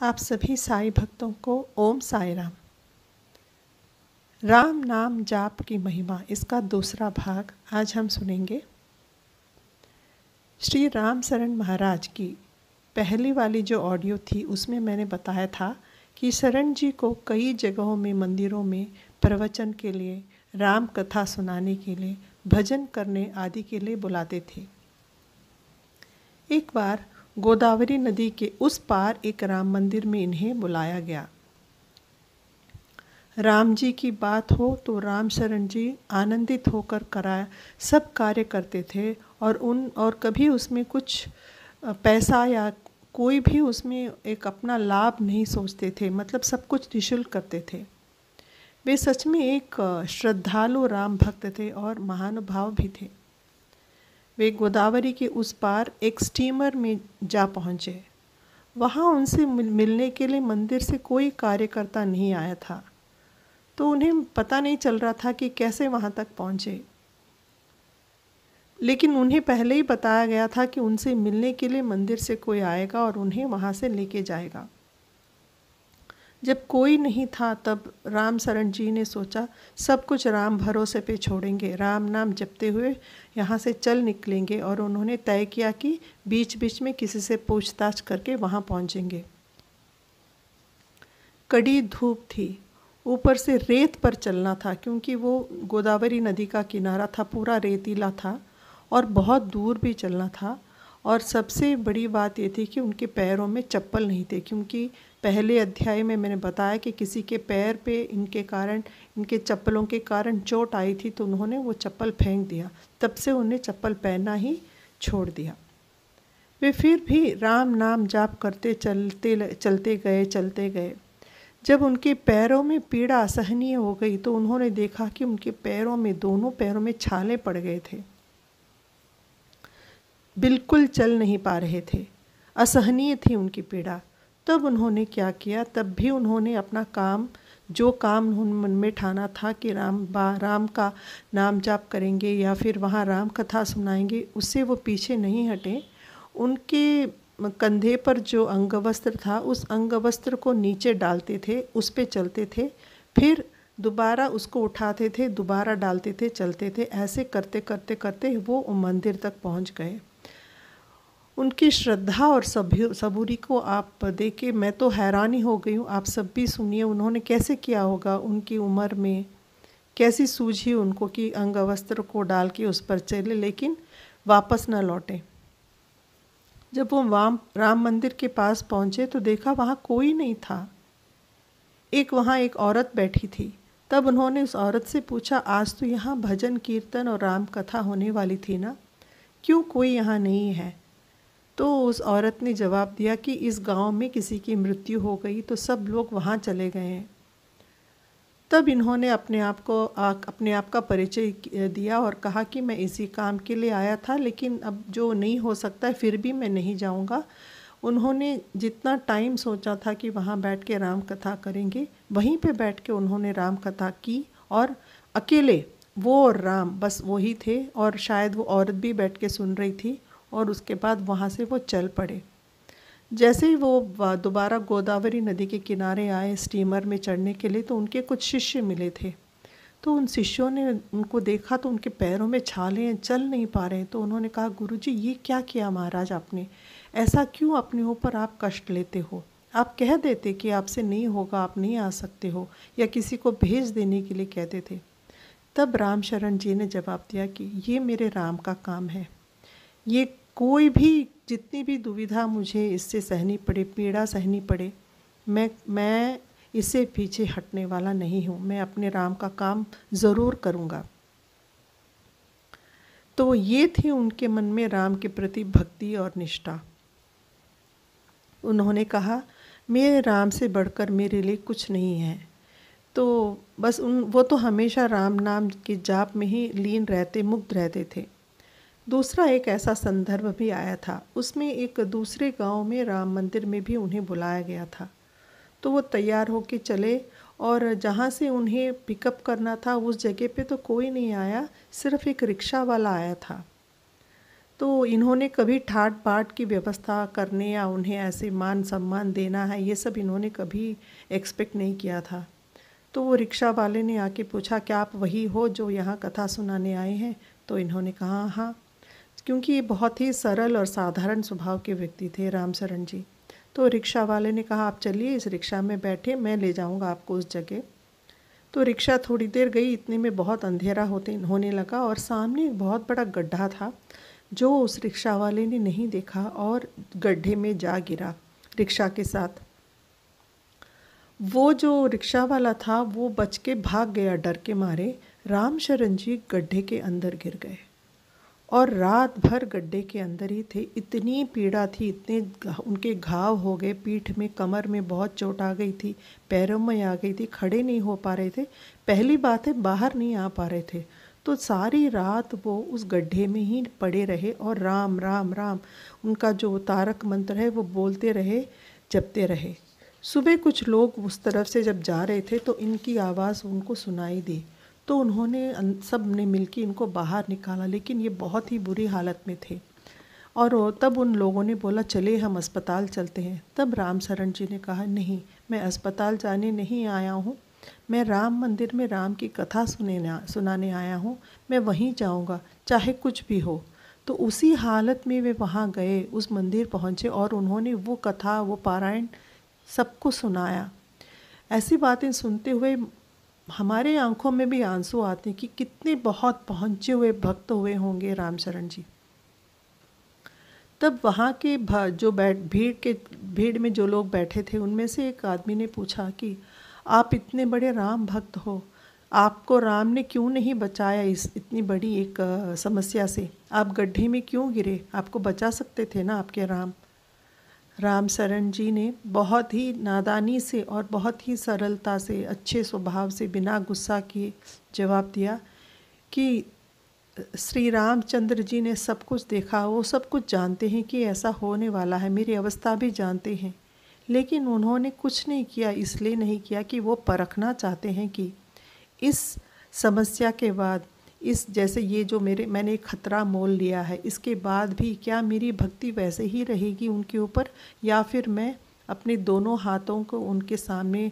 आप सभी साईं भक्तों को ओम साई राम। राम नाम जाप की महिमा, इसका दूसरा भाग आज हम सुनेंगे। श्री राम शरण महाराज की पहली वाली जो ऑडियो थी उसमें मैंने बताया था कि शरण जी को कई जगहों में, मंदिरों में प्रवचन के लिए, राम कथा सुनाने के लिए, भजन करने आदि के लिए बुलाते थे। एक बार गोदावरी नदी के उस पार एक राम मंदिर में इन्हें बुलाया गया। राम जी की बात हो तो राम शरण जी आनंदित होकर कराया सब कार्य करते थे और कभी उसमें कुछ पैसा या कोई भी उसमें एक अपना लाभ नहीं सोचते थे, मतलब सब कुछ निःशुल्क करते थे। वे सच में एक श्रद्धालु राम भक्त थे और महानुभाव भी थे। वे गोदावरी के उस पार एक स्टीमर में जा पहुँचे। वहाँ उनसे मिलने के लिए मंदिर से कोई कार्यकर्ता नहीं आया था, तो उन्हें पता नहीं चल रहा था कि कैसे वहाँ तक पहुँचे। लेकिन उन्हें पहले ही बताया गया था कि उनसे मिलने के लिए मंदिर से कोई आएगा और उन्हें वहाँ से लेके जाएगा। जब कोई नहीं था तब राम शरण जी ने सोचा सब कुछ राम भरोसे पे छोड़ेंगे, राम नाम जपते हुए यहाँ से चल निकलेंगे। और उन्होंने तय किया कि बीच बीच में किसी से पूछताछ करके वहाँ पहुँचेंगे। कड़ी धूप थी, ऊपर से रेत पर चलना था क्योंकि वो गोदावरी नदी का किनारा था, पूरा रेतीला था और बहुत दूर भी चलना था। और सबसे बड़ी बात ये थी कि उनके पैरों में चप्पल नहीं थे, क्योंकि पहले अध्याय में मैंने बताया कि किसी के पैर पे इनके चप्पलों के कारण चोट आई थी, तो उन्होंने वो चप्पल फेंक दिया। तब से उन्हें चप्पल पहनना ही छोड़ दिया। वे फिर भी राम नाम जाप करते चलते गए। जब उनके पैरों में पीड़ा असहनीय हो गई तो उन्होंने देखा कि उनके पैरों में, दोनों पैरों में छाले पड़ गए थे, बिल्कुल चल नहीं पा रहे थे, असहनीय थी उनकी पीड़ा। तब उन्होंने क्या किया, तब भी उन्होंने अपना काम, जो काम उन्होंने मन में ठाना था कि राम का नाम जाप करेंगे या फिर वहाँ राम कथा सुनाएंगे, उससे वो पीछे नहीं हटे। उनके कंधे पर जो अंगवस्त्र था उस अंगवस्त्र को नीचे डालते थे, उस पे चलते थे, फिर दोबारा उसको उठाते थे, दोबारा डालते थे, चलते थे। ऐसे करते करते करते वो मंदिर तक पहुंच गए। उनकी श्रद्धा और सबूरी को आप देखे मैं तो हैरानी हो गई हूँ। आप सब भी सुनिए उन्होंने कैसे किया होगा, उनकी उम्र में कैसी सूझी उनको कि अंगवस्त्र को डाल के उस पर चले लेकिन वापस न लौटे। जब वो राम मंदिर के पास पहुँचे तो देखा वहाँ कोई नहीं था। वहाँ एक औरत बैठी थी। तब उन्होंने उस औरत से पूछा, आज तो यहाँ भजन कीर्तन और राम कथा होने वाली थी ना, क्यों कोई यहाँ नहीं है? तो उस औरत ने जवाब दिया कि इस गांव में किसी की मृत्यु हो गई तो सब लोग वहाँ चले गए हैं। तब इन्होंने अपने आप का परिचय दिया और कहा कि मैं इसी काम के लिए आया था, लेकिन अब जो नहीं हो सकता है फिर भी मैं नहीं जाऊँगा। उन्होंने जितना टाइम सोचा था कि वहाँ बैठ के राम कथा करेंगे, वहीं पे बैठ के उन्होंने राम कथा की और अकेले वो और राम बस वही थे, और शायद वो औरत भी बैठ के सुन रही थी। और उसके बाद वहाँ से वो चल पड़े। जैसे ही वो दोबारा गोदावरी नदी के किनारे आए स्टीमर में चढ़ने के लिए, तो उनके कुछ शिष्य मिले थे। तो उन शिष्यों ने उनको देखा तो उनके पैरों में छाले हैं, चल नहीं पा रहे हैं। तो उन्होंने कहा, गुरुजी ये क्या किया महाराज आपने, ऐसा क्यों अपने ऊपर आप कष्ट लेते हो? आप कह देते कि आपसे नहीं होगा, आप नहीं आ सकते हो, या किसी को भेज देने के लिए कहते थे। तब राम शरण जी ने जवाब दिया कि ये मेरे राम का काम है। ये कोई भी, जितनी भी दुविधा मुझे इससे सहनी पड़े, पीड़ा सहनी पड़े, मैं इससे पीछे हटने वाला नहीं हूँ। मैं अपने राम का काम ज़रूर करूँगा। तो ये थी उनके मन में राम के प्रति भक्ति और निष्ठा। उन्होंने कहा, मेरे राम से बढ़कर मेरे लिए कुछ नहीं है। तो बस वो तो हमेशा राम नाम के जाप में ही लीन रहते, मुग्ध रहते थे। दूसरा एक ऐसा संदर्भ भी आया था, उसमें एक दूसरे गांव में राम मंदिर में भी उन्हें बुलाया गया था। तो वो तैयार होके चले और जहाँ से उन्हें पिकअप करना था उस जगह पे तो कोई नहीं आया, सिर्फ एक रिक्शा वाला आया था। तो इन्होंने कभी ठाट बाट की व्यवस्था करने या उन्हें ऐसे मान सम्मान देना है, ये सब इन्होंने कभी एक्सपेक्ट नहीं किया था। तो वो रिक्शा वाले ने आके पूछा, क्या आप वही हो जो यहाँ कथा सुनाने आए हैं? तो इन्होंने कहा हाँ, क्योंकि ये बहुत ही सरल और साधारण स्वभाव के व्यक्ति थे रामशरण जी। तो रिक्शा वाले ने कहा, आप चलिए इस रिक्शा में बैठे, मैं ले जाऊँगा आपको उस जगह। तो रिक्शा थोड़ी देर गई, इतने में बहुत अंधेरा होने लगा और सामने एक बहुत बड़ा गड्ढा था जो उस रिक्शा वाले ने नहीं देखा और गड्ढे में जा गिरा रिक्शा के साथ। वो जो रिक्शा वाला था वो बच के भाग गया डर के मारे। रामशरण जी गड्ढे के अंदर गिर गए और रात भर गड्ढे के अंदर ही थे। इतनी पीड़ा थी, इतने उनके घाव हो गए, पीठ में कमर में बहुत चोट आ गई थी, पैरों में आ गई थी, खड़े नहीं हो पा रहे थे। पहली बात है बाहर नहीं आ पा रहे थे। तो सारी रात वो उस गड्ढे में ही पड़े रहे और राम राम राम उनका जो तारक मंत्र है वो बोलते रहे, जपते रहे। सुबह कुछ लोग उस तरफ से जब जा रहे थे तो इनकी आवाज़ उनको सुनाई दी, तो उन्होंने सब ने मिलकर इनको बाहर निकाला, लेकिन ये बहुत ही बुरी हालत में थे। और तब उन लोगों ने बोला, चले हम अस्पताल चलते हैं। तब रामशरण जी ने कहा, नहीं, मैं अस्पताल जाने नहीं आया हूँ, मैं राम मंदिर में राम की कथा सुनाने आया हूँ, मैं वहीं जाऊँगा चाहे कुछ भी हो। तो उसी हालत में वे वहाँ गए, उस मंदिर पहुँचे और उन्होंने वो कथा, वो पारायण सबको सुनाया। ऐसी बातें सुनते हुए हमारे आंखों में भी आंसू आते हैं कि कितने बहुत पहुँचे हुए भक्त हुए होंगे रामशरण जी। तब वहाँ के जो भीड़ में जो लोग बैठे थे उनमें से एक आदमी ने पूछा कि आप इतने बड़े राम भक्त हो, आपको राम ने क्यों नहीं बचाया इस इतनी बड़ी एक समस्या से? आप गड्ढे में क्यों गिरे? आपको बचा सकते थे ना आपके राम। रामशरण जी ने बहुत ही नादानी से और बहुत ही सरलता से, अच्छे स्वभाव से, बिना गुस्सा किए जवाब दिया कि श्री रामचंद्र जी ने सब कुछ देखा, वो सब कुछ जानते हैं कि ऐसा होने वाला है, मेरी अवस्था भी जानते हैं, लेकिन उन्होंने कुछ नहीं किया। इसलिए नहीं किया कि वो परखना चाहते हैं कि इस समस्या के बाद, इस जैसे ये जो मैंने खतरा मोल लिया है, इसके बाद भी क्या मेरी भक्ति वैसे ही रहेगी उनके ऊपर, या फिर मैं अपने दोनों हाथों को उनके सामने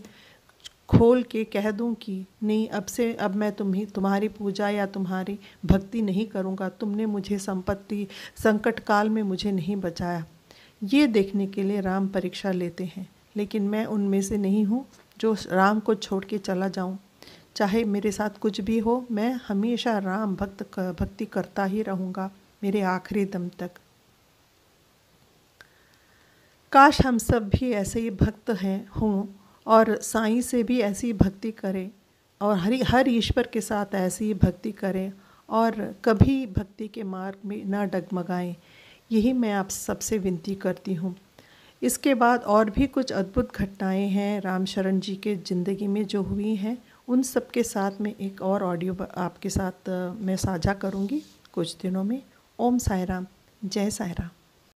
खोल के कह दूं कि नहीं, अब मैं तुम्हारी पूजा या तुम्हारी भक्ति नहीं करूंगा, तुमने मुझे संकट काल में मुझे नहीं बचाया। ये देखने के लिए राम परीक्षा लेते हैं, लेकिन मैं उनमें से नहीं हूँ जो राम को छोड़ के चला जाऊँ। चाहे मेरे साथ कुछ भी हो, मैं हमेशा राम भक्ति करता ही रहूँगा मेरे आखिरी दम तक। काश हम सब भी ऐसे ही भक्त हों और साईं से भी ऐसी भक्ति करें और हर ईश्वर के साथ ऐसी ही भक्ति करें और कभी भक्ति के मार्ग में न डगमगाएं। यही मैं आप सबसे विनती करती हूँ। इसके बाद और भी कुछ अद्भुत घटनाएं हैं रामशरण जी के ज़िंदगी में जो हुई हैं, उन सब के साथ में एक और ऑडियो आपके साथ मैं साझा करूँगी कुछ दिनों में। ओम साई राम, जय साई राम।